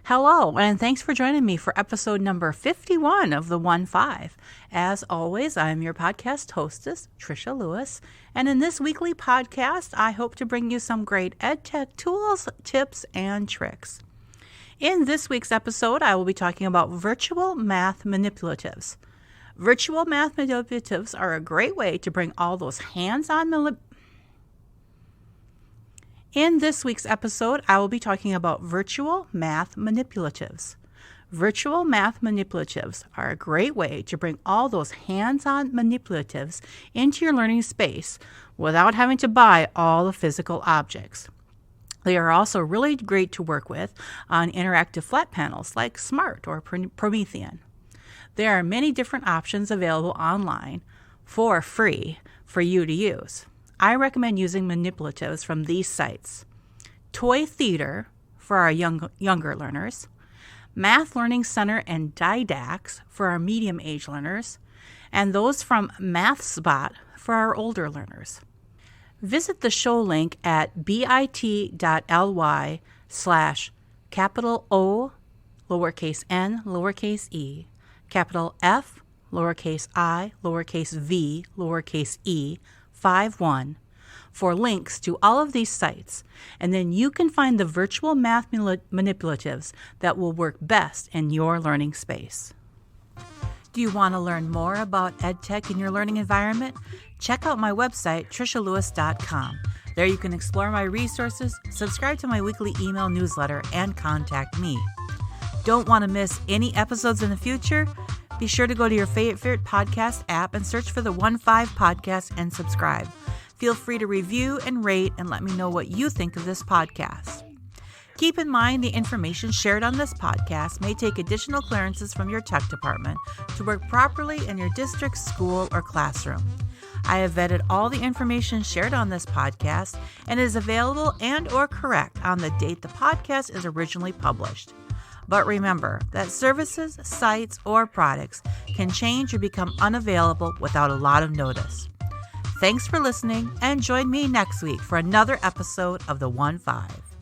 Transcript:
Hello, and thanks for joining me for episode number 51 of the 1-5. As always, I'm your podcast hostess, Trisha Lewis, and in this weekly podcast, I hope to bring you some great EdTech tools, tips, and tricks. In this week's episode, I will be talking about virtual math manipulatives. Virtual math manipulatives are a great way to bring all those hands-on In this week's episode, I will be talking about virtual math manipulatives. Virtual math manipulatives are a great way to bring all those hands-on manipulatives into your learning space without having to buy all the physical objects. They are also really great to work with on interactive flat panels like Smart or Promethean. There are many different options available online for free for you to use. I recommend using manipulatives from these sites: Toy Theater for our younger learners, Math Learning Center and Didax for our medium-age learners, and those from MathSpot for our older learners. Visit the show link at bit.ly/capital O, lowercase n, lowercase e, capital F, lowercase I, lowercase v, lowercase e, 51 for links to all of these sites, and then you can find the virtual math manipulatives that will work best in your learning space. Do you want to learn more about EdTech in your learning environment? Check out my website, trishalewis.com. There you can explore my resources, subscribe to my weekly email newsletter, and contact me. Don't want to miss any episodes in the future? Be sure to go to your favorite podcast app and search for the 1-5 podcast and subscribe. Feel free to review and rate and let me know what you think of this podcast. Keep in mind the information shared on this podcast may take additional clearances from your tech department to work properly in your district, school, or classroom. I have vetted all the information shared on this podcast and is available and or correct on the date the podcast is originally published. But remember that services, sites, or products can change or become unavailable without a lot of notice. Thanks for listening, and join me next week for another episode of the 1-5.